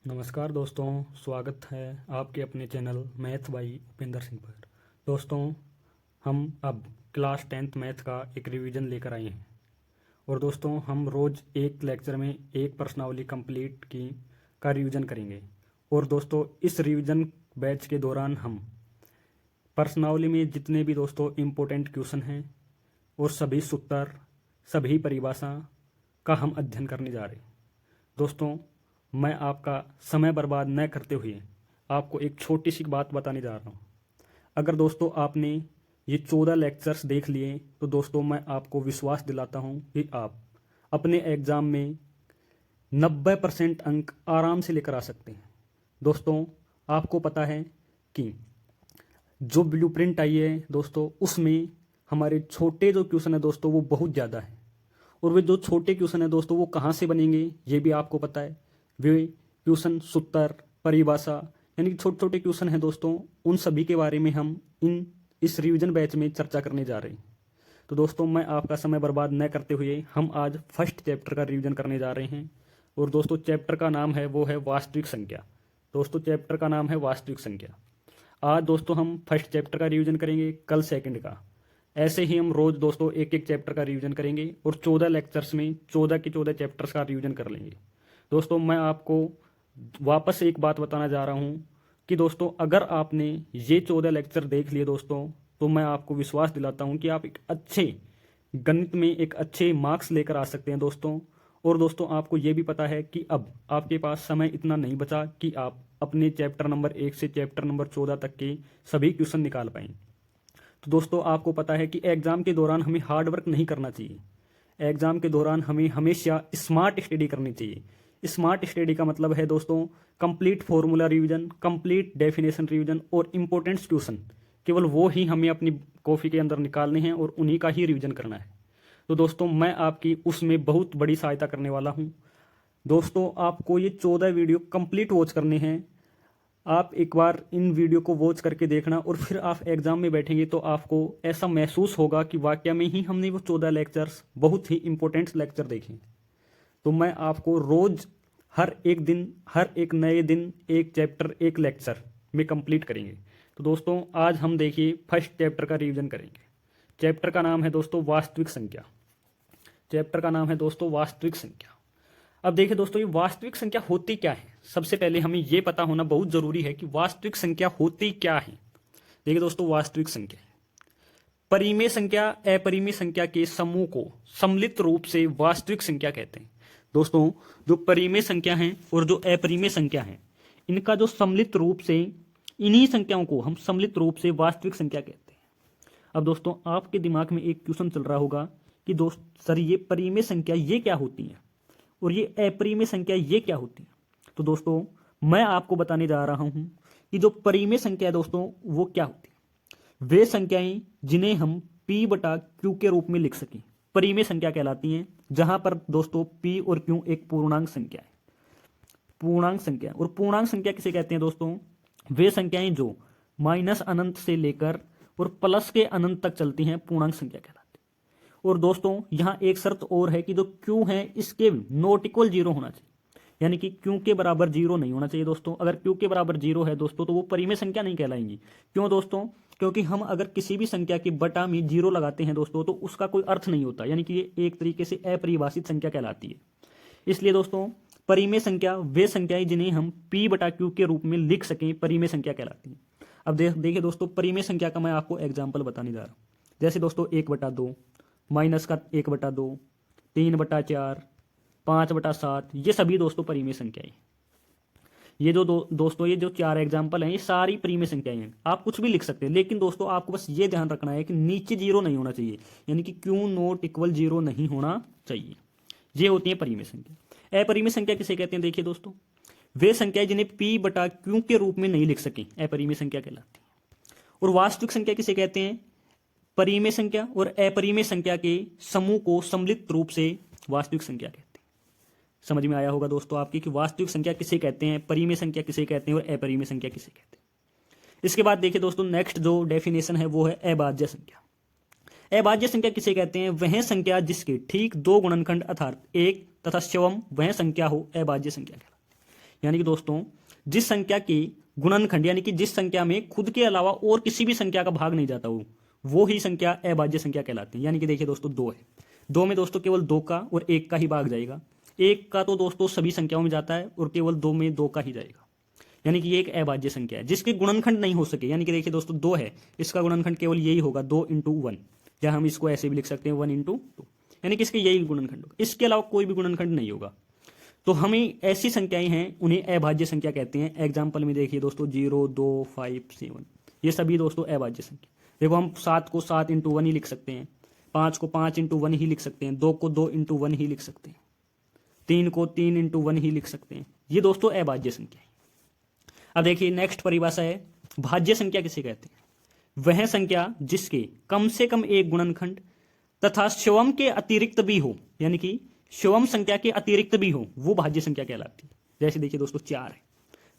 नमस्कार दोस्तों, स्वागत है आपके अपने channel math by Upendra Singh पर। दोस्तों, हम अब क्लास 10th मैथ का एक रिवीजन लेकर आए हैं। और दोस्तों, हम रोज़ एक लेक्चर में एक प्रश्नावली कंप्लीट की का रिवीजन करेंगे। और दोस्तों, इस रिवीजन बैच के दौरान हम प्रश्नावली में जितने भी दोस्तों इम्पोर्टेंट क्वेश्चन हैं और सभी सूत्र, सभी परिभाषा का हम अध्ययन करने जा रहे हैं। दोस्तों, मैं आपका समय बर्बाद न करते हुए आपको एक छोटी सी बात बताने जा रहा हूँ। अगर दोस्तों आपने ये 14 लेक्चर्स देख लिए तो दोस्तों मैं आपको विश्वास दिलाता हूँ कि आप अपने एग्ज़ाम में 90% अंक आराम से लेकर आ सकते हैं। दोस्तों, आपको पता है कि जो ब्लूप्रिंट आई है दोस्तों, उसमें हमारे छोटे जो क्वेश्चन है दोस्तों वो बहुत ज़्यादा है। और वे जो छोटे क्वेश्चन है दोस्तों वो कहाँ से बनेंगे ये भी आपको पता है। वे क्वेश्चन सूत्र, परिभाषा, यानी कि छोटे छोटे क्वेश्चन हैं दोस्तों, उन सभी के बारे में हम इस रिवीजन बैच में चर्चा करने जा रहे हैं। तो दोस्तों, मैं आपका समय बर्बाद न करते हुए हम आज फर्स्ट चैप्टर का रिवीजन करने जा रहे हैं। और दोस्तों, चैप्टर का नाम है वो है वास्तविक संख्या। दोस्तों, चैप्टर का नाम है वास्तविक संख्या। आज दोस्तों हम फर्स्ट चैप्टर का रिवीजन करेंगे, कल सेकंड का। ऐसे ही हम रोज दोस्तों एक एक चैप्टर का रिवीजन करेंगे और 14 लेक्चर्स में 14 के 14 चैप्टर्स का रिवीजन कर लेंगे। दोस्तों, मैं आपको वापस एक बात बताना जा रहा हूँ कि दोस्तों अगर आपने ये 14 लेक्चर देख लिए दोस्तों, तो मैं आपको विश्वास दिलाता हूँ कि आप एक अच्छे गणित में एक अच्छे मार्क्स लेकर आ सकते हैं दोस्तों। और दोस्तों, आपको ये भी पता है कि अब आपके पास समय इतना नहीं बचा कि आप अपने चैप्टर नंबर 1 से चैप्टर नंबर 14 तक के सभी क्वेश्चन निकाल पाएँ। तो दोस्तों, आपको पता है कि एग्ज़ाम के दौरान हमें हार्ड वर्क नहीं करना चाहिए। एग्ज़ाम के दौरान हमें हमेशा स्मार्ट स्टडी करनी चाहिए। स्मार्ट स्टडी का मतलब है दोस्तों complete formula revision, complete definition revision और इम्पोर्टेंट क्वेश्चन, केवल वो ही हमें अपनी कॉपी के अंदर निकालने हैं और उन्हीं का ही रिवीजन करना है। तो दोस्तों, मैं आपकी उसमें बहुत बड़ी सहायता करने वाला हूँ। दोस्तों, आपको ये 14 वीडियो कंप्लीट वॉच करने हैं। आप एक बार इन वीडियो को वॉच करके देखना और फिर आप एग्जाम में बैठेंगे तो आपको ऐसा महसूस होगा कि वाकई में ही हमने वो 14 लेक्चर्स, बहुत ही इंपॉर्टेंट लेक्चर देखे। तो मैं आपको रोज हर एक दिन, हर एक नए दिन एक चैप्टर, एक लेक्चर में कंप्लीट करेंगे। तो दोस्तों, आज हम देखिए फर्स्ट चैप्टर का रिवीजन करेंगे। चैप्टर का नाम है दोस्तों वास्तविक संख्या। चैप्टर का नाम है दोस्तों वास्तविक संख्या। अब देखिए दोस्तों, ये वास्तविक संख्या होती क्या है। सबसे पहले हमें ये पता होना बहुत जरूरी है कि वास्तविक संख्या होती क्या है। देखिए दोस्तों, वास्तविक संख्या परिमेय संख्या, अपरिमेय संख्या के समूह को सम्मिलित रूप से वास्तविक संख्या कहते हैं। दोस्तों, जो परिमेय संख्या है और जो अपरिमेय संख्या है, इनका जो सम्मिलित रूप से, इन्हीं संख्याओं को हम सम्मिलित रूप से वास्तविक संख्या कहते हैं। अब दोस्तों, आपके दिमाग में एक क्वेश्चन चल रहा होगा कि दोस्त सर, ये परिमेय संख्या ये क्या होती है और ये अपरिमेय संख्या ये क्या होती है। तो दोस्तों, मैं आपको बताने जा रहा हूं कि जो परिमेय संख्या है दोस्तों वो क्या होती है। वे संख्याएं जिन्हें हम p बटा q के रूप में लिख सकें परिमेय संख्या कहलाती हैं। जहां पर दोस्तों p और q एक पूर्णांक संख्या है। पूर्णांक संख्या, और पूर्णांक संख्या किसे कहते हैं दोस्तों? वे संख्याएं जो माइनस अनंत से लेकर और प्लस के अनंत तक चलती हैं, पूर्णांक संख्या कहलाती है। और दोस्तों, यहां एक शर्त और है कि जो q है इसके नॉट इक्वल 0 होना चाहिए, यानी कि q के बराबर 0 नहीं होना चाहिए दोस्तों। अगर q के बराबर 0 है दोस्तों तो वो परिमेय संख्या नहीं कहलाएंगी। क्यों दोस्तों? क्योंकि हम अगर किसी भी संख्या की बटा में 0 लगाते हैं दोस्तों तो उसका कोई अर्थ नहीं होता, यानी कि ये एक तरीके से अपरिभाषित संख्या कहलाती है। इसलिए दोस्तों, परिमेय संख्या वे संख्याएं जिन्हें हम p बटा q के रूप में लिख सकें, परिमेय संख्या कहलाती है। अब देखिए दोस्तों, परिमेय संख्या का मैं आपको एग्जाम्पल बताने जा रहा हूँ। जैसे दोस्तों 1/2, माइनस का 1/2, 3/4, 5/7, ये सभी दोस्तों परिमेय संख्याएं। ये जो दोस्तों ये जो 4 एग्जाम्पल हैं ये सारी परिमेय संख्याएं हैं। आप कुछ भी लिख सकते हैं, लेकिन दोस्तों आपको बस ये ध्यान रखना है कि नीचे 0 नहीं होना चाहिए, यानी कि q नॉट इक्वल 0 नहीं होना चाहिए। ये होती है परिमेय संख्या। अपरिमेय संख्या किसे कहते हैं? देखिए दोस्तों, वे संख्याएं जिन्हें p बटा q के रूप में नहीं लिख सके, अपरिमेय संख्या कहलाती है। और वास्तविक संख्या किसे कहते हैं? परिमेय संख्या और अपरिमेय संख्या के समूह को सम्मिलित रूप से वास्तविक संख्या कहते हैं। समझ में आया होगा दोस्तों आपकी कि वास्तविक संख्या किसे कहते हैं, परिमेय संख्या किसे कहते हैं और अपरिमेय संख्या किसे कहते हैं। इसके बाद देखिए दोस्तों, नेक्स्ट जो डेफिनेशन है वो है अभाज्य संख्या। अभाज्य संख्या किसे कहते हैं? वह संख्या जिसके ठीक 2 गुणनखंड अर्थात 1 तथा स्वयं वह संख्या हो, अभाज्य संख्या कहलाती यानी कि दोस्तों जिस संख्या के गुणनखंड यानी कि जिस संख्या में खुद के अलावा और किसी भी संख्या का भाग नहीं जाता वो ही संख्या अभाज्य संख्या कहलाती है। यानी कि देखिए दोस्तों 2 है, 2 में दोस्तों केवल 2 का और 1 का ही भाग जाएगा। 1 का तो दोस्तों सभी संख्याओं में जाता है और केवल 2 में 2 का ही जाएगा। यानी कि ये एक अभाज्य संख्या है जिसके गुणनखंड नहीं हो सके। यानी कि देखिए दोस्तों 2 है, इसका गुणनखंड केवल यही होगा 2 × 1, या हम इसको ऐसे भी लिख सकते हैं 1 × 2, यानी कि इसके यही गुणनखंड होगा, इसके अलावा कोई भी गुणनखंड नहीं होगा। तो हमें ऐसी संख्याएं हैं उन्हें अभाज्य संख्या कहते हैं। एग्जाम्पल में देखिए दोस्तों 0, 2, 5, 7, ये सभी दोस्तों अभाज्य संख्या। देखो हम 7 को 7 × 1 ही लिख सकते हैं, 5 को 5 × 1 ही लिख सकते हैं, 2 को 2 × 1 ही लिख सकते हैं, 3 को 3 × 1 ही लिख सकते हैं। ये दोस्तों अभाज्य संख्या है। अब देखिए नेक्स्ट परिभाषा है भाज्य संख्या किसे कहते हैं? वह संख्या जिसके कम से कम एक गुणनखंड तथा स्वयं के अतिरिक्त भी हो, यानी कि स्वयं संख्या के अतिरिक्त भी हो, वो भाज्य संख्या कहलाती है। जैसे देखिए दोस्तों 4 है,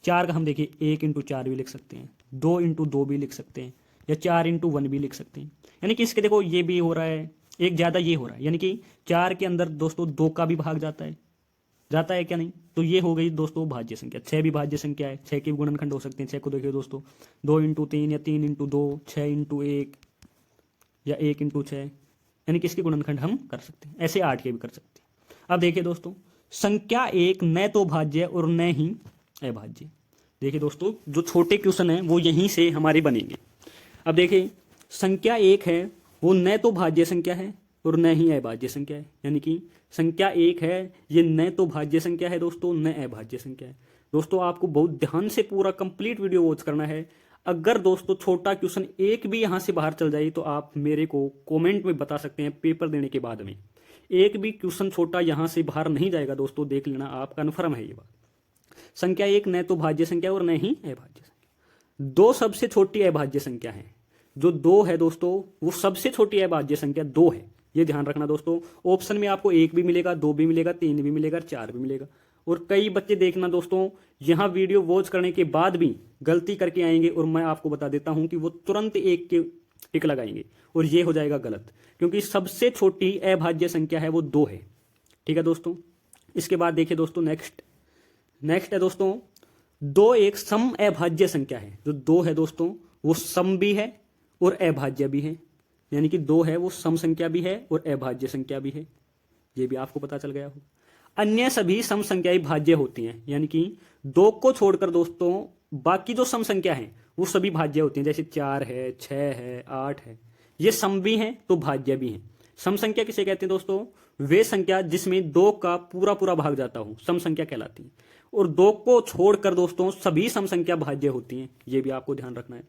4 का हम देखिए 1 × 4 भी लिख सकते हैं, 2 × 2 भी लिख सकते हैं, या 4 × 1 भी लिख सकते हैं। यानी कि इसके देखो ये भी हो रहा है, एक ज्यादा ये हो रहा है, यानी कि 4 के अंदर दोस्तों 2 का भी भाग जाता है क्या नहीं? तो ये हो गई दोस्तों भाज्य संख्या। 6 भी भाज्य संख्या है, 6 के भी गुणनखंड हो सकते हैं। 6 को देखिए दोस्तों 2 × 3 या 3 × 2, 6 × 1 या 1 × 6, यानी कि इसके गुणनखंड हम कर सकते हैं। ऐसे 8 के भी कर सकते हैं। अब देखिए दोस्तों संख्या एक न तो भाज्य और न ही अभाज्य। देखिए दोस्तों जो छोटे क्वेश्चन है वो यहीं से हमारे बनेंगे। अब देखिए संख्या एक है वो न तो भाज्य संख्या है और न ही अभाज्य संख्या है। यानी कि संख्या एक है ये न तो भाज्य संख्या है दोस्तों, न अभाज्य संख्या है। दोस्तों आपको बहुत ध्यान से पूरा कंप्लीट वीडियो वॉच करना है। अगर दोस्तों छोटा क्वेश्चन एक भी यहाँ से बाहर चल जाए तो आप मेरे को कमेंट में बता सकते हैं पेपर देने के बाद में। एक भी क्वेश्चन छोटा यहाँ से बाहर नहीं जाएगा दोस्तों, देख लेना आप, कन्फर्म है ये बात। संख्या एक न तो भाज्य संख्या और न ही अभाज्य संख्या। 2 सबसे छोटी अभाज्य संख्या है। जो 2 है दोस्तों वो सबसे छोटी अभाज्य संख्या 2 है, ये ध्यान रखना दोस्तों। ऑप्शन में आपको 1 भी मिलेगा, 2 भी मिलेगा, 3 भी मिलेगा, 4 भी मिलेगा। और कई बच्चे देखना दोस्तों यहाँ वीडियो वॉच करने के बाद भी गलती करके आएंगे और मैं आपको बता देता हूं कि वो तुरंत 1 के टिक लगाएंगे और ये हो जाएगा गलत, क्योंकि सबसे छोटी अभाज्य संख्या है वो 2 है। ठीक है दोस्तों। इसके बाद देखिए दोस्तों नेक्स्ट है दोस्तों 2 एक सम अभाज्य संख्या है। जो 2 है दोस्तों वो सम भी है और अभाज्य भी है। यानी कि 2 है वो सम संख्या भी है और अभाज्य संख्या भी है, ये भी आपको पता चल गया होगा। अन्य सभी सम संख्याएं भाज्य होती हैं। यानी कि 2 को छोड़कर दोस्तों बाकी जो सम संख्या है वो सभी भाज्य होती हैं। जैसे 4 है, 6 है, 8 है, ये सम भी हैं तो भाज्य भी हैं। सम संख्या किसे कहते हैं दोस्तों? वे संख्या जिसमें 2 का पूरा पूरा भाग जाता हो सम संख्या कहलाती है। और 2 को छोड़कर दोस्तों सभी सम संख्या भाज्य होती हैं, ये भी आपको ध्यान रखना है।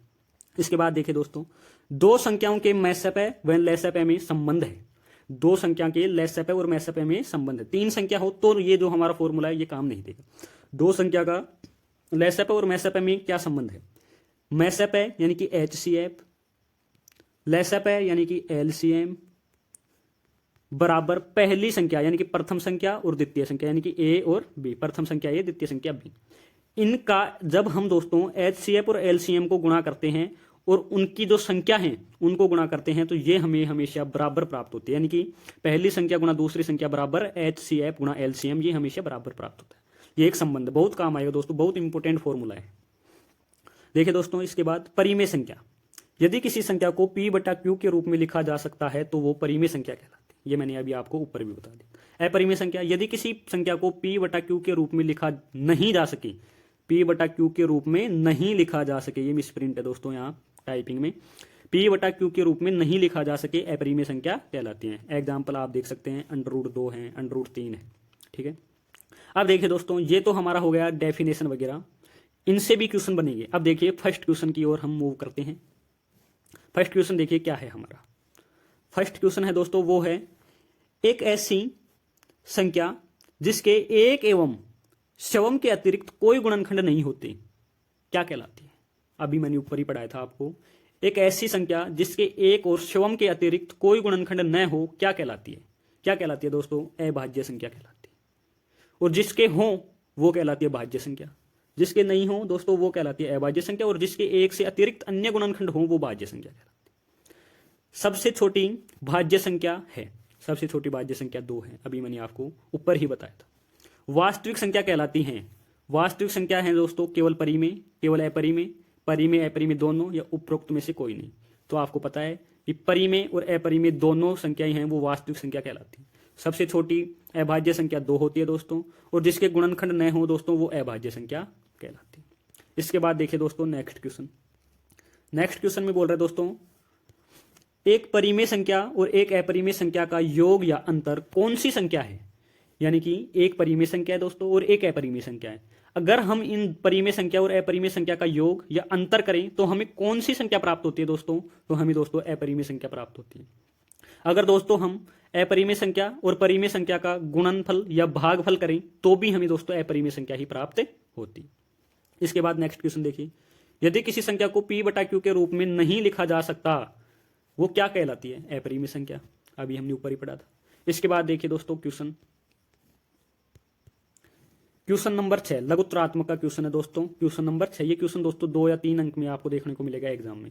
इसके बाद देखिए दोस्तों 2 संख्याओं के मैसपय व लसपय में संबंध है। 2 संख्या के लसपय और मैसपय में संबंध है। 3 संख्या हो तो ये जो हमारा फॉर्मूला है ये काम नहीं देगा। 2 संख्या का लसपय और मैसपय में क्या संबंध है? मैसपय यानी कि HCF, लसपय यानी कि LCM बराबर पहली संख्या यानी कि प्रथम संख्या और द्वितीय संख्या यानी कि A और B। प्रथम संख्या A, द्वितीय संख्या B। इनका जब हम दोस्तों HCF और LCM को गुणा करते हैं और उनकी जो संख्या है उनको गुणा करते हैं तो ये हमें हमेशा बराबर प्राप्त होती है। यानी कि पहली संख्या गुणा दूसरी संख्या बराबर HCF गुणा LCM, ये हमेशा बराबर प्राप्त होता है। ये एक संबंध बहुत काम आएगा दोस्तों, बहुत इंपॉर्टेंट फॉर्मूला है। देखिए दोस्तों इसके बाद परिमेय संख्या। यदि किसी संख्या को P/Q के रूप में लिखा जा सकता है तो वो परिमेय संख्या कहलाती है। ये मैंने अभी आपको ऊपर भी बता दिया। अपरिमेय संख्या, यदि किसी संख्या को P/Q के रूप में लिखा नहीं जा सके, P/Q के रूप में नहीं लिखा जा सके, ये मिसप्रिंट है दोस्तों यहाँ टाइपिंग में, P/Q के रूप में नहीं लिखा जा सके अपरिमेय संख्या कहलाती है। एग्जाम्पल आप देख सकते हैं √2 है, √3 है। ठीक है। अब देखिए दोस्तों ये तो हमारा हो गया डेफिनेशन वगैरह, इनसे भी क्वेश्चन बनेंगे। अब देखिए फर्स्ट क्वेश्चन की ओर हम मूव करते हैं। फर्स्ट क्वेश्चन देखिए क्या है हमारा। फर्स्ट क्वेश्चन है दोस्तों वो है एक ऐसी संख्या जिसके एक एवं स्वयं के अतिरिक्त कोई गुणनखंड नहीं होते क्या कहलाती है? अभी मैंने ऊपर ही पढ़ाया था आपको। एक ऐसी संख्या जिसके एक और स्वयं के अतिरिक्त कोई गुणनखंड न हो क्या कहलाती है? क्या कहलाती है दोस्तों? अभाज्य संख्या कहलाती है। और जिसके हों वो कहलाती है भाज्य संख्या, जिसके नहीं हो दोस्तों वो कहलाती है अभाज्य संख्या, और जिसके एक से अतिरिक्त अन्य गुणनखंड हो वो भाज्य संख्या कहलाती है। सबसे छोटी भाज्य संख्या है, सबसे छोटी भाज्य संख्या 2 है, अभी मैंने आपको ऊपर ही बताया था। वास्तविक संख्या कहलाती हैं वास्तविक संख्या है दोस्तों केवल परिमेय, केवल अपरिमेय, परिमेय अपरिमेय दोनों या उपरोक्त में से कोई नहीं। तो आपको पता है कि परिमेय और अपरिमेय दोनों संख्याएं हैं वो वास्तविक संख्या कहलाती है। सबसे छोटी अभाज्य संख्या 2 होती है दोस्तों, और जिसके गुणनखंड न हो दोस्तों वो अभाज्य संख्या कहलाती है। इसके बाद देखिए दोस्तों नेक्स्ट क्वेश्चन। नेक्स्ट क्वेश्चन में बोल रहे हैं दोस्तों, एक परिमेय संख्या और एक अपरिमेय संख्या का योग या अंतर कौन सी संख्या है। यानी कि एक परिमेय संख्या है दोस्तों और एक अपरिमेय संख्या है। अगर हम इन परिमेय संख्या और अपरिमेय संख्या का योग या अंतर करें तो हमें कौन सी संख्या प्राप्त होती है दोस्तों, तो हमें दोस्तों अपरिमेय संख्या प्राप्त होती है। अगर दोस्तों हम अपरिमेय संख्या और परिमेय संख्या का गुणनफल या भागफल करें तो भी हमें दोस्तों अपरिमेय संख्या ही प्राप्त होती। इसके बाद नेक्स्ट क्वेश्चन देखिए, यदि किसी संख्या को p बटा q के रूप में नहीं लिखा जा सकता वो क्या कहलाती है, अपरिमेय संख्या। अभी हमने ऊपर ही पढ़ा था। इसके बाद देखिए दोस्तों क्वेश्चन नंबर 6 लघुत्रात्मक का क्वेश्चन है दोस्तों। क्वेश्चन नंबर 6, ये क्वेश्चन दोस्तों 2 या 3 अंक में आपको देखने को मिलेगा एग्जाम में।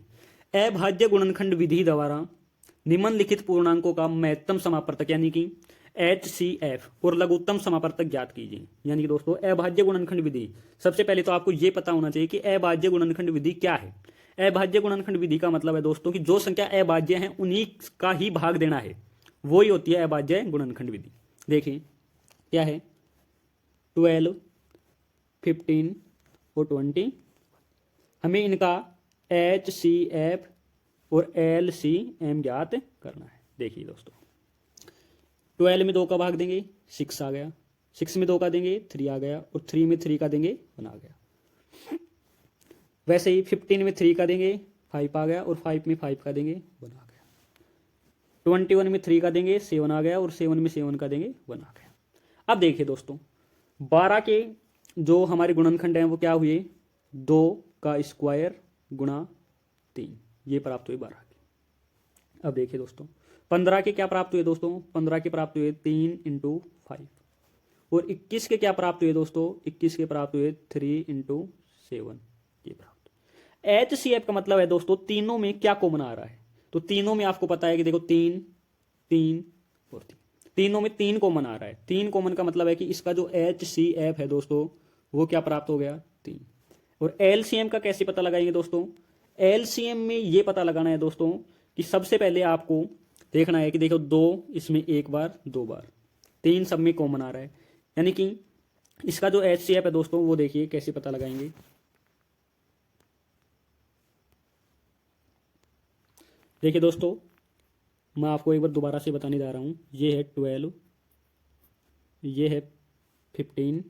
अभाज्य गुणनखंड विधि द्वारा निम्नलिखित पूर्णांकों का महत्तम समापवर्तक यानी कि HCF और लघुत्तम समापवर्तक ज्ञात कीजिए। यानी कि दोस्तों अभाज्य गुणनखंड विधि, सबसे पहले तो आपको यह पता होना चाहिए कि अभाज्य गुणनखंड विधि क्या है। अभाज्य गुणनखंड विधि का मतलब है दोस्तों कि जो संख्या अभाज्य है उन्हीं का ही भाग देना है, वो ही होती है अभाज्य गुणनखंड विधि। देखिए क्या है, 12, 15 और 20। हमें इनका HCF और LCM ज्ञात करना है। देखिए दोस्तों 12 में 2 का भाग देंगे 6 आ गया, 6 में 2 का देंगे 3 आ गया, और 3 में 3 का देंगे 1 आ गया। वैसे ही 15 में 3 का देंगे 5 आ गया, और 5 में 5 का देंगे 1 आ गया। 21 में 3 का देंगे 7 आ गया, और 7 में 7 का देंगे 1 आ गया। अब देखिए दोस्तों 12 के जो हमारे गुणनखंड हैं वो क्या हुए, 2 का स्क्वायर गुणा 3, ये प्राप्त हुए 12 के। अब देखिए दोस्तों 15 के क्या प्राप्त हुए दोस्तों, 15 के प्राप्त हुए 3 × 5, और 21 के क्या प्राप्त हुए दोस्तों, 21 के प्राप्त हुए 3 × 7, ये प्राप्त। HCF का मतलब है दोस्तों तीनों में क्या कॉमन आ रहा है, तो तीनों में आपको पता है कि देखो 3, 3 और 3, तीनों में 3 कॉमन आ रहा है। 3 कॉमन का मतलब है कि इसका जो HCF है दोस्तों वो क्या प्राप्त हो गया, 3। और LCM का कैसे पता लगाएंगे दोस्तों, LCM में ये पता लगाना है दोस्तों कि सबसे पहले आपको देखना है कि देखो 2 इसमें 1 बार 2 बार, 3 सब में कॉमन आ रहा है। यानी कि इसका जो HCF है दोस्तों वो देखिए कैसे पता लगाएंगे। देखिए दोस्तों मैं आपको एक बार दोबारा से बताने जा रहा हूँ। ये है 12, ये है 15,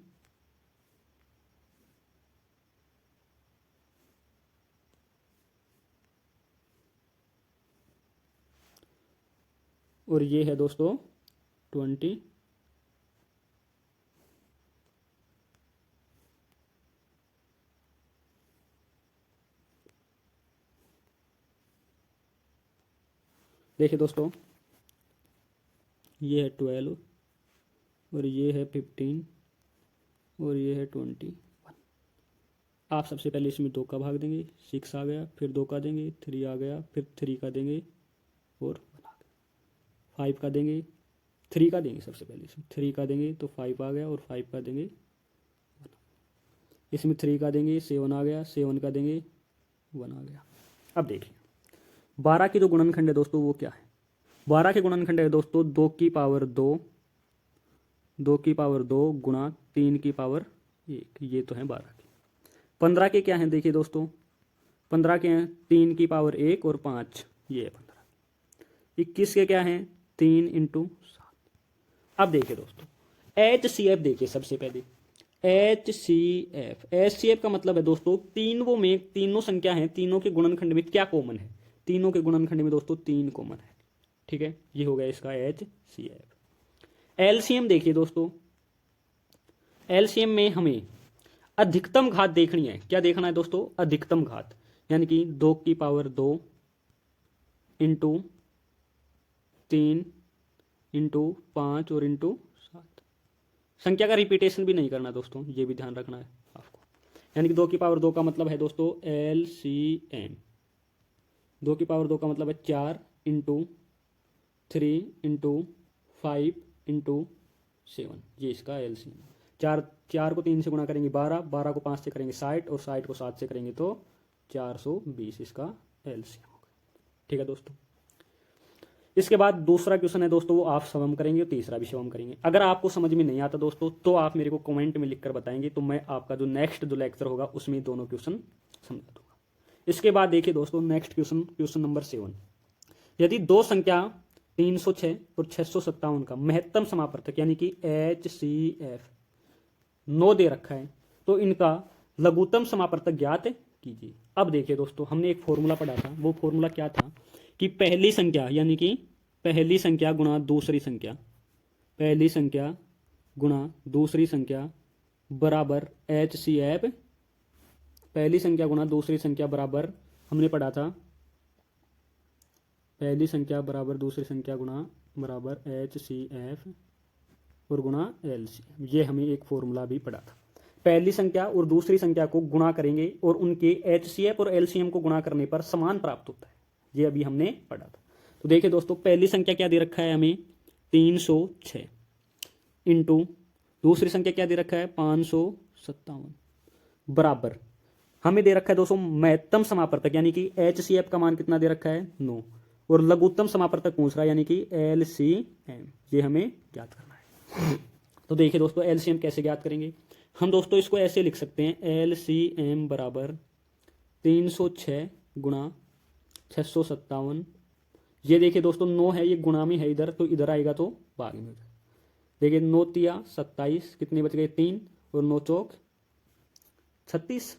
और ये है दोस्तों 20, देखिए दोस्तों ये है 12 और ये है 15 और ये है 21। आप सबसे पहले इसमें 2 का भाग देंगे 6 आ गया, फिर 2 का देंगे 3 आ गया, फिर 3 का देंगे और 1 आ गया। 5 का देंगे 3 का देंगे, सबसे पहले इसमें 3 का देंगे तो 5 आ गया, और 5 का देंगे 1। इसमें 3 का देंगे 7 आ गया, 7 का देंगे 1 आ गया। अब देखिए 12 की जो गुणनखंड है दोस्तों वो क्या है, 12 के गुणनखंड है दोस्तों 2 की पावर 2, 2 की पावर 2 गुणा 3 की पावर 1, ये तो है 12 के। 15 के क्या हैं देखिए दोस्तों, 15 के हैं 3 की पावर 1 और 5, ये है 15। 21 के क्या हैं 3 × 7। अब देखिए दोस्तों HCF देखिए सबसे पहले HCF का मतलब है दोस्तों तीनों में, तीनों संख्या है, तीनों के गुणनखंड में क्या कॉमन है, तीनों के गुणनखंड में दोस्तों 3 कॉमन है। ठीक है, ये हो गया इसका HCF। LCM देखिए दोस्तों, LCM में हमें अधिकतम घात देखनी है। क्या देखना है दोस्तों, अधिकतम घात, यानी कि 2 की पावर 2 × 3 × 5 और × 7। संख्या का रिपीटेशन भी नहीं करना दोस्तों, ये भी ध्यान रखना है आपको। यानी कि 2 की पावर 2 का मतलब है दोस्तों LCM, 2 की पावर 2 का मतलब है 4 × 3 × 5 × 7, ये इसका LCM। 4 4 को 3 से गुणा करेंगे 12, 12 को 5 से करेंगे 60 और 60 को 7 से करेंगे तो 420 इसका एलसीएम होगा। ठीक है दोस्तों। इसके बाद दूसरा क्वेश्चन है दोस्तों, वो आप स्वयं करेंगे और तीसरा भी स्वयं करेंगे। अगर आपको समझ में नहीं आता दोस्तों तो आप मेरे को कमेंट में लिखकर बताएंगे, तो मैं आपका जो नेक्स्ट जो लेक्चर होगा उसमें दोनों क्वेश्चन समझा दूंगा। इसके बाद देखिए दोस्तों नेक्स्ट क्वेश्चन, क्वेश्चन नंबर 7। यदि दो संख्या 306 और 657 का महत्तम समापवर्तक यानी कि HCF 9 दे रखा है तो इनका लघुत्तम समापवर्तक ज्ञात कीजिए। अब देखिए दोस्तों, हमने एक फॉर्मूला पढ़ा था, वो फॉर्मूला क्या था कि पहली संख्या यानी कि पहली संख्या गुणा दूसरी संख्या, पहली संख्या गुणा दूसरी संख्या बराबर HCF, पहली संख्या गुणा दूसरी संख्या बराबर, हमने पढ़ा था पहली संख्या बराबर दूसरी संख्या गुणा बराबर HCF और गुणा LCM। ये हमें एक फॉर्मूला भी पढ़ा था। पहली संख्या और दूसरी संख्या को गुणा करेंगे और उनके HCF और LCM को गुणा करने पर समान प्राप्त होता है, ये अभी हमने पढ़ा था। तो देखिए दोस्तों, पहली संख्या क्या दे रखा है हमें 306 इंटू दूसरी संख्या क्या दे रखा है 557 बराबर हमें दे रखा है दोस्तों महत्तम समापवर्तक यानी कि HCF का मान कितना दे रखा है 9 और लघुत्तम समापवर्तक पूछ रहा है यानी कि LCM, ये हमें ज्ञात करना है। तो देखिए दोस्तों LCM कैसे ज्ञात करेंगे हम दोस्तों, इसको ऐसे लिख सकते हैं LCM बराबर 306 गुणा 657। ये देखिए दोस्तों 9 है, ये गुणा में है इधर, तो इधर आएगा तो भाग में हो जाएगा। देखिए 9 तिया 27, कितने बच गए 3 और 9 चौक 36।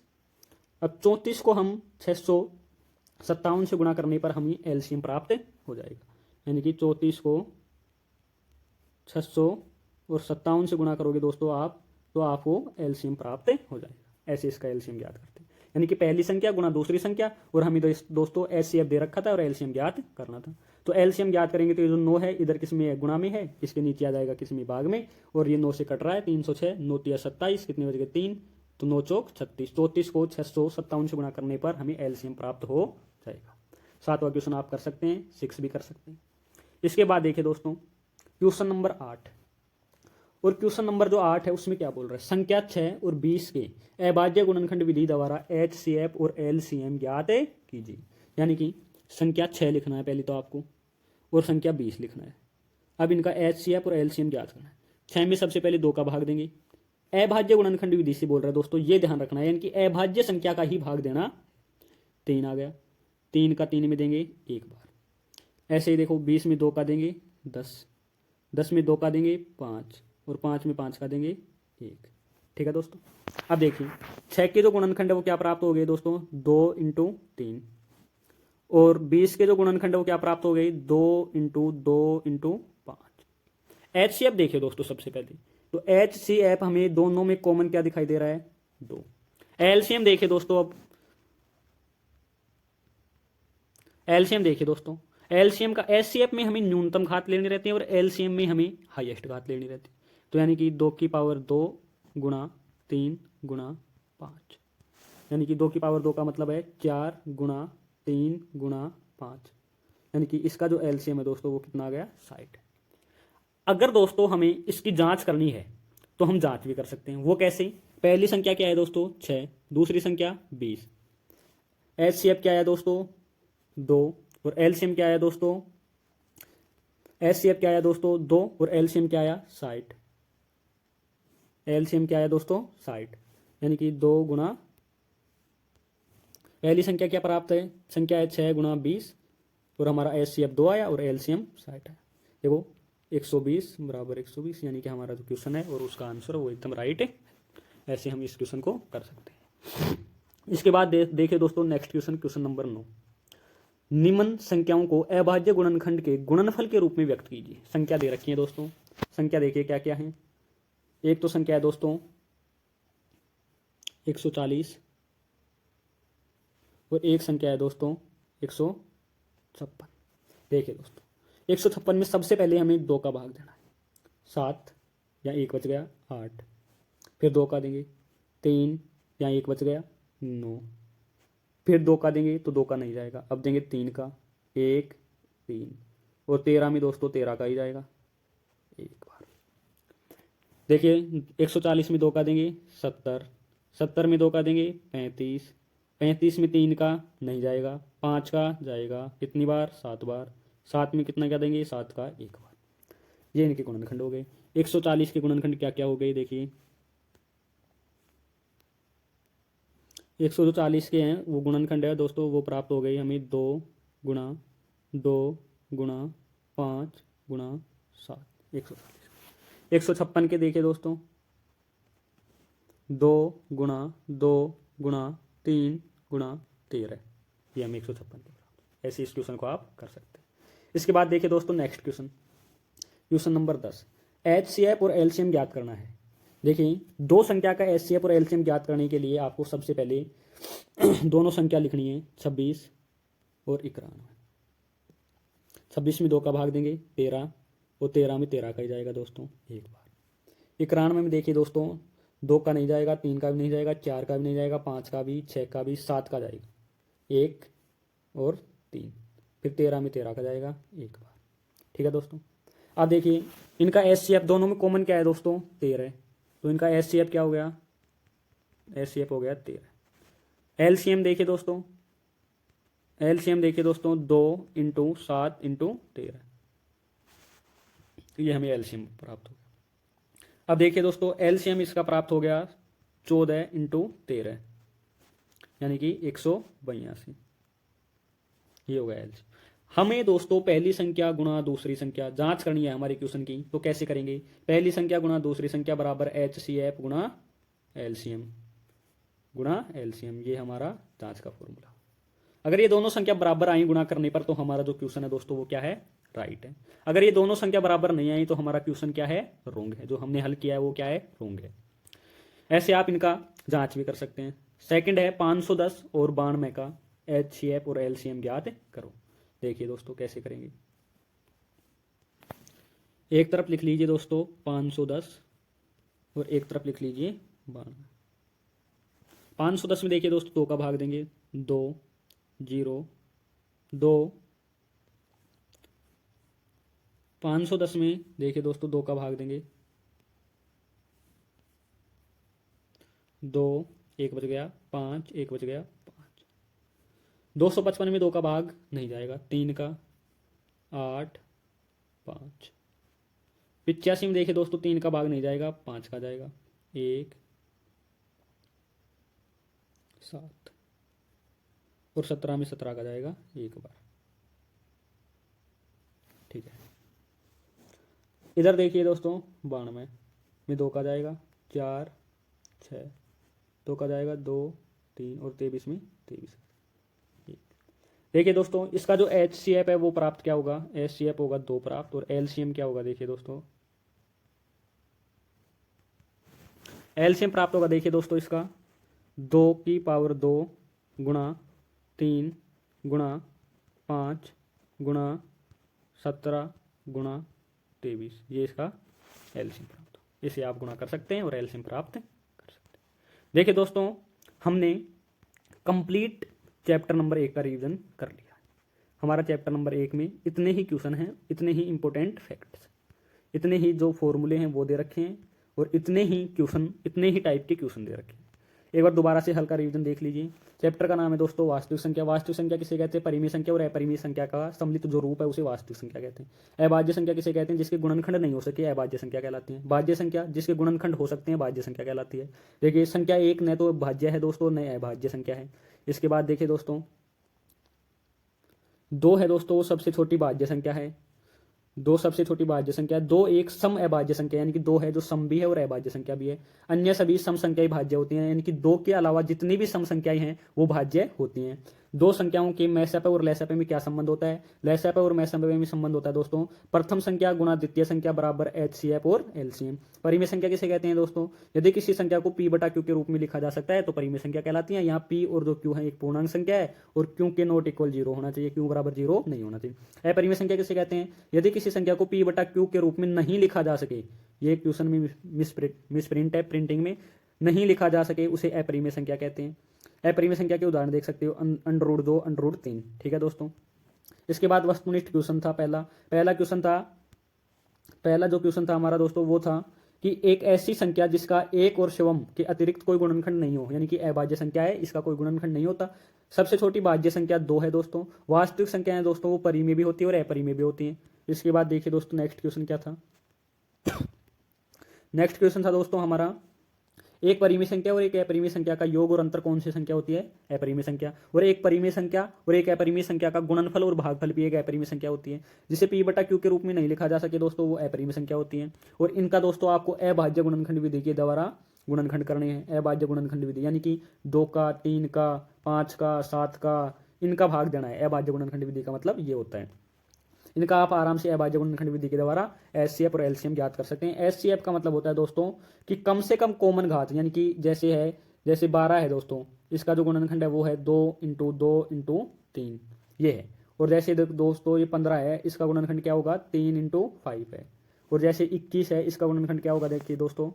अब 34 को हम 657 से गुणा करने पर हमें एलसीएम प्राप्त हो जाएगा, यानी कि 34 को 657 से गुणा करोगे दोस्तों आप, तो आपको एलसीएम प्राप्त हो जाएगा। ऐसे इसका एलसीएम ज्ञात करते हैं, यानी कि पहली संख्या गुणा दूसरी संख्या, और हमें दोस्तों एचसीएफ दे रखा था और एलसीएम ज्ञात करना था। तो एलसीएम ज्ञात करेंगे तो ये जो 9 है इधर किस में है, गुणा में है, इसके नीचे आ जाएगा किस में, भाग में, और ये 9 से कट रहा है 306, 9 तिया 27, कितने बज गए 3, तो 9 चौक 36। 34 को 657 से गुणा करने पर हमें एलसीएम प्राप्त हो जाएगा। 7वां क्वेश्चन आप कर सकते हैं, 6 भी कर सकते हैं। इसके बाद देखिए दोस्तों क्वेश्चन नंबर 8, और क्वेश्चन नंबर जो 8 है उसमें क्या बोल रहा है, संख्या 6 और 20 के अभाज्य गुणनखंड विधि द्वारा एचसीएफ और एलसीएम ज्ञात कीजिए। यानी कि संख्या 6 लिखना है पहले तो आपको, और संख्या 20 लिखना है। अब इनका एचसीएफ और एलसीएम ज्ञात करना है। 6 में सबसे पहले 2 का भाग देंगे, अभाज्य गुणनखंड विधि से बोल रहा है दोस्तों, ये ध्यान रखना है, यानी कि अभाज्य संख्या का ही भाग देना। 3 आ गया, 3 का 3 में देंगे 1 बार। ऐसे ही देखो 20 में 2 का देंगे 10, 10 में 2 का देंगे 5, और 5 में 5 का देंगे 1। ठीक है दोस्तों। अब देखिए 6 के जो गुणनखंड है वो क्या प्राप्त हो गए दोस्तों, 2 × 3, और 20 के जो गुणनखंड है वो क्या प्राप्त हो गए, 2 × 2 × 5। एचसीएफ देखिए दोस्तों सबसे पहले, तो एचसीएफ हमें दोनों में कॉमन क्या दिखाई दे रहा है, 2। एलसीएम देखिए दोस्तों, अब एलसीएम देखिए दोस्तों, एलसीएम का एचसीएफ में हमें न्यूनतम घात लेनी रहती है और एलसीएम में हमें हाईएस्ट घात लेनी रहती है। तो यानी कि 2 की पावर 2 गुणा 3 गुणा 5, यानी कि 2 की पावर 2 का मतलब है 4 गुणा 3 गुणा 5, यानी कि इसका जो एलसीएम है दोस्तों वो कितना आ गया, 60। अगर दोस्तों हमें इसकी जांच करनी है तो हम जांच भी कर सकते हैं। वो कैसे, पहली संख्या क्या है दोस्तों 6, दूसरी संख्या 20, एचसीएफ क्या है दोस्तों 2, और एलसीएम क्या आया दोस्तों, एचसीएफ क्या आया दोस्तों 2, और एलसीएम क्या आया 60। एलसीएम क्या आया दोस्तों 60, यानी कि 2 गुणा, पहली संख्या क्या प्राप्त है, संख्या है 6 गुणा 20, और हमारा एचसीएफ 2 आया और एलसीएम 60 है। देखो 120 बराबर 120, यानी कि हमारा जो क्वेश्चन है और उसका आंसर वो एकदम राइट है। ऐसे हम इस क्वेश्चन को कर सकते हैं। इसके बाद देखिए दोस्तों नेक्स्ट क्वेश्चन, क्वेश्चन नंबर 9, निम्न संख्याओं को अभाज्य गुणनखंड के गुणनफल के रूप में व्यक्त कीजिए। संख्या दे रखी है दोस्तों, संख्या देखिए क्या क्या है। एक तो संख्या है दोस्तों 140, और एक संख्या है दोस्तों 156। देखिए दोस्तों 156 में सबसे पहले हमें 2 का भाग देना है, 7 या 1 बच गया 8, फिर 2 का देंगे 3 या 1 बच गया 9, फिर 2 का देंगे तो 2 का नहीं जाएगा, अब देंगे 3 का 1 3, और 13 में दोस्तों 13 का ही जाएगा 1 बार। देखिए 140 में 2 का देंगे 70, 70 में 2 का देंगे 35, 35 में 3 का नहीं जाएगा, 5 का जाएगा, कितनी बार 7 बार, 7 में कितना क्या देंगे 7 का 1 बार। ये इनके गुणनखंड हो गए। 140 के गुणनखंड क्या क्या हो गए देखिए, 140 के हैं वो गुणनखंड है दोस्तों, वो प्राप्त हो गई हमें 2 गुणा 2 गुणा 5 गुणा 7, 140। 156 के देखिए दोस्तों, 2 गुणा 2 गुणा 3 गुणा 13, ये हमें 156 के प्राप्त। ऐसे इस क्वेश्चन को आप कर सकते हैं। इसके बाद देखिए दोस्तों next question, question number 10, HCF और LCM ज्ञात करना है। देखिए दो संख्या का HCF और LCM ज्ञात करने के लिए आपको सबसे पहले दोनों संख्या लिखनी है, 26 और 91। 26 में 2 का भाग देंगे 13, और 13 में 13 का ही जाएगा दोस्तों एक बार। 91 में देखिए दोस्तों 2 का नहीं जाएगा, 3 का भी नहीं जाएगा, 4 का भी नहीं जाएगा, 5 का भी, 6 का भी, 7 का जाएगा 1 और 3, फिर 13 में 13 का जाएगा एक बार। ठीक है दोस्तों। अब देखिए इनका HCF दोनों में कॉमन क्या है दोस्तों 13, तो इनका HCF क्या हो गया, HCF हो गया 13। LCM देखिए दोस्तों, LCM देखिए दोस्तों 2 × 7 × 13, ये हमें LCM प्राप्त हो गया। अब देखिए दोस्तों LCM इसका प्राप्त हो गया 14 × 13, यानी कि 182, ये हो गया LCM। हमें दोस्तों पहली संख्या गुणा दूसरी संख्या जांच करनी है हमारे क्वेश्चन की, तो कैसे करेंगे, पहली संख्या गुणा दूसरी संख्या बराबर HCF गुणा LCM गुणा LCM, ये हमारा जांच का फॉर्मूला। अगर ये दोनों संख्या बराबर आई गुणा करने पर तो हमारा जो क्वेश्चन है दोस्तों वो क्या है, राइट है। अगर ये दोनों संख्या बराबर नहीं आई तो हमारा क्वेश्चन क्या है, रोंग है। जो हमने हल किया है वो क्या है, रोंग है। ऐसे आप इनका जांच भी कर सकते हैं। सेकंड है 510 और 92 का HCF और LCM ज्ञात करो। देखिए दोस्तों कैसे करेंगे, एक तरफ लिख लीजिए दोस्तों 510 और एक तरफ लिख लीजिए 92। 510 में देखिए दोस्तों 2 का भाग देंगे 2 0 2। 510 में देखिए दोस्तों 2 का भाग देंगे 2, 1 बच गया 5, 1 बच गया 5। 255 में 2 का भाग नहीं जाएगा, 3 का 8 5। 85 में देखिए दोस्तों 3 का भाग नहीं जाएगा, 5 का जाएगा 1 7। और 17 में 17 का जाएगा एक बार। ठीक है, इधर देखिए दोस्तों 92 में 2 का जाएगा 4 6, 2 का जाएगा 2 3, और 23 में 23। देखिए दोस्तों इसका जो HCF है वो प्राप्त क्या होगा, HCF होगा 2 प्राप्त, और LCM क्या होगा देखिए दोस्तों, LCM प्राप्त होगा देखिए दोस्तों इसका 2 की पावर 2 गुणा 3 गुणा 5 गुणा 17 गुणा 23, ये इसका LCM प्राप्त हो। इसे आप गुणा कर सकते हैं और LCM प्राप्त कर सकते हैं। देखिए दोस्तों हमने कंप्लीट चैप्टर नंबर 1 का रिवीजन कर लिया। हमारा चैप्टर नंबर 1 में इतने ही क्वेश्चन हैं, इतने ही इंपॉर्टेंट फैक्ट्स, इतने ही जो फॉर्मूले हैं वो दे रखे हैं, और इतने ही क्वेश्चन, इतने ही टाइप के क्वेश्चन दे रखे हैं। एक बार दोबारा से हल्का रिवीजन देख लीजिए। चैप्टर का नाम है दोस्तों वास्तविक संख्या। वास्तविक संख्या किसे कहते हैं, परिमेय संख्या और अपरिमेय संख्या का सम्मिलित जो रूप है उसे वास्तविक संख्या कहते हैं। अभाज्य संख्या किसे कहते हैं, जिसके गुणनखंड नहीं हो सके अभाज्य संख्या कहलाती है। भाज्य संख्या जिसके गुणनखंड हो सकते हैं भाज्य संख्या कहलाती है। देखिए संख्या 1 न तो भाज्य है दोस्तों, न अभाज्य संख्या है। इसके बाद देखिए दोस्तों 2 है दोस्तों, वो सबसे छोटी भाज्य संख्या है। 2 सबसे छोटी भाज्य संख्या है। 2 एक सम अभाज्य संख्या यानी कि 2 है जो सम भी है और अभाज्य संख्या भी है। अन्य सभी सम संख्याएं भाज्य होती हैं, यानी कि 2 के अलावा जितनी भी सम संख्याएं हैं वो भाज्य होती हैं। 2 संख्याओं के मैसप और लैसप में क्या संबंध होता है, लैसप और मैसप में संबंध होता है दोस्तों प्रथम संख्या गुणा द्वितीय संख्या बराबर HCF और LCM। परिमेय संख्या किसे कहते हैं दोस्तों, यदि किसी संख्या को P/Q के रूप में लिखा जा सकता है तो परिमेय संख्या कहलाती है। यहाँ P और जो Q है एक पूर्णांक संख्या है, और Q के नॉट इक्वल 0 होना चाहिए, Q बराबर 0 नहीं होना चाहिए। अपरिमेय संख्या किसे कहते हैं, यदि किसी संख्या को P/Q के रूप में नहीं लिखा जा सके, ये क्वेश्चन में मिसप्रिंट है, प्रिंटिंग में नहीं लिखा जा सके उसे अपरिमेय संख्या कहते हैं। अपरिमेय संख्या के उदाहरण देख सकते हो √2 √3। ठीक है दोस्तों। इसके बाद वस्तुनिष्ठ क्वेश्चन था पहला जो क्वेश्चन था हमारा दोस्तों वो था कि एक ऐसी संख्या जिसका एक और शिवम के अतिरिक्त कोई गुणनखंड नहीं हो, यानी कि अभाज्य संख्या है, इसका कोई गुणनखंड नहीं होता। सबसे छोटी भाज्य संख्या 2 है दोस्तों। वास्तविक संख्याएं दोस्तों वो परी में भी होती है और अपरी में भी होती हैं। इसके बाद देखिए दोस्तों नेक्स्ट क्वेश्चन क्या था। नेक्स्ट क्वेश्चन था दोस्तों हमारा, एक परिमेय संख्या और एक अपरिमेय संख्या का योग और अंतर कौन सी संख्या होती है? अपरिमेय संख्या। और एक परिमेय संख्या और एक अपरिमेय संख्या का गुणनफल और भागफल भी एक अपरिमेय संख्या होती है, जिसे p बटा q के रूप में नहीं लिखा जा सके दोस्तों, वो अपरिमेय संख्या होती है। और इनका दोस्तों आपको अभाज्य गुणनखंड विधि के द्वारा गुणनखंड करने हैं। अभाज्य गुणनखंड विधि यानी कि 2 का, 3 का, 5 का, 7 का, इनका भाग देना है। अभाज्य गुणनखंड विधि का मतलब ये होता है। इनका आप आराम से अभाज्य गुणनखंड विधि के द्वारा एचसीएफ और एलसीएम ज्ञात कर सकते हैं। एचसीएफ का मतलब होता है दोस्तों कि कम से कम कॉमन घात, यानी कि जैसे 12 है दोस्तों, इसका जो गुणनखंड है वो है 2 × 2 × 3 ये है। और जैसे दोस्तों ये 15 है, इसका गुणनखंड क्या होगा? 3 × 5 है। और जैसे 21 है, इसका गुणनखंड क्या होगा? देखिए दोस्तों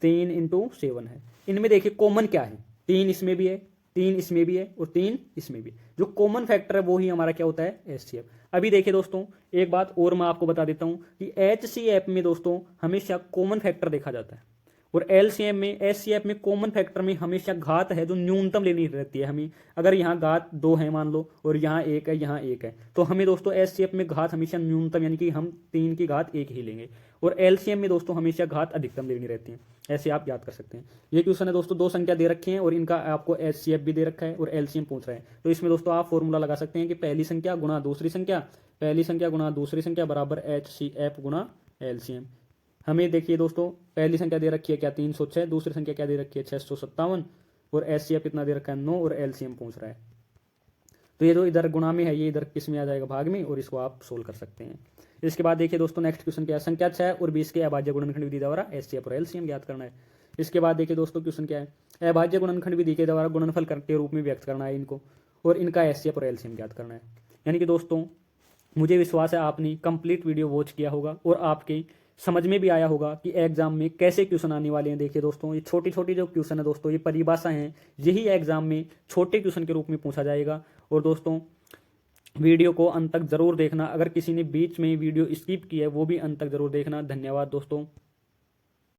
3 × 7 है। इनमें देखिए कॉमन क्या है? 3 इसमें भी है, 3 इसमें भी है और 3 इसमें भी है। जो कॉमन फैक्टर है वो ही हमारा क्या होता है? एचसीएफ। अभी देखिए दोस्तों एक बात और मैं आपको बता देता हूं कि एचसीएफ में दोस्तों हमेशा कॉमन फैक्टर देखा जाता है, और एलसीएम में, एचसीएफ में कॉमन फैक्टर में हमेशा घात है जो न्यूनतम लेनी रहती है हमें। अगर यहाँ घात 2 है मान लो, और यहाँ 1 है, यहाँ 1 है, तो हमें दोस्तों एचसीएफ में घात हमेशा न्यूनतम, यानी कि हम 3 की घात 1 ही लेंगे। और एलसीएम में दोस्तों हमेशा घात अधिकतम लेनी रहती है। ऐसे आप याद कर सकते हैं। ये क्वेश्चन है दोस्तों, 2 संख्या दे रखी हैं और इनका आपको एचसीएफ भी दे रखा है और एलसीएम पूछ रहा है। तो इसमें दोस्तों आप फॉर्मूला लगा सकते हैं कि पहली संख्या गुणा दूसरी संख्या, पहली संख्या गुणा दूसरी संख्या बराबर एचसीएफ गुणा एलसीएम। हमें देखिए दोस्तों पहली संख्या दे रखी है क्या? 306। दूसरी संख्या क्या दे रखी है? 657। और एचसीएफ कितना दे रखा है? 9। और एलसीएम पूछ रहा है। तो ये जो इधर गुणा में है ये इधर किस में आ जाएगा? भाग में। और इसको आप सोल्व कर सकते हैं। इसके बाद देखिए दोस्तों नेक्स्ट क्वेश्चन क्या है? संख्या 6 और 20 के अभाज्य गुणनखंड विधि द्वारा एचसीएफ और एलसीएम ज्ञात करना है। इसके बाद देखिए दोस्तों क्वेश्चन क्या है? अभाज्य गुणनखंड विधि के द्वारा गुणनफल के रूप में व्यक्त करना है इनको, और इनका एचसीएफ और एलसीएम ज्ञात करना है। यानी कि दोस्तों मुझे विश्वास है आपने कंप्लीट वीडियो वॉच किया होगा और आपके समझ में भी आया होगा कि एग्जाम में कैसे क्वेश्चन आने वाले हैं। देखिए दोस्तों ये छोटी छोटी जो क्वेश्चन है दोस्तों, ये परिभाषा हैं, यही एग्जाम में छोटे क्वेश्चन के रूप में पूछा जाएगा। और दोस्तों वीडियो को अंत तक जरूर देखना। अगर किसी ने बीच में वीडियो स्किप की है वो भी अंत तक जरूर देखना। धन्यवाद दोस्तों।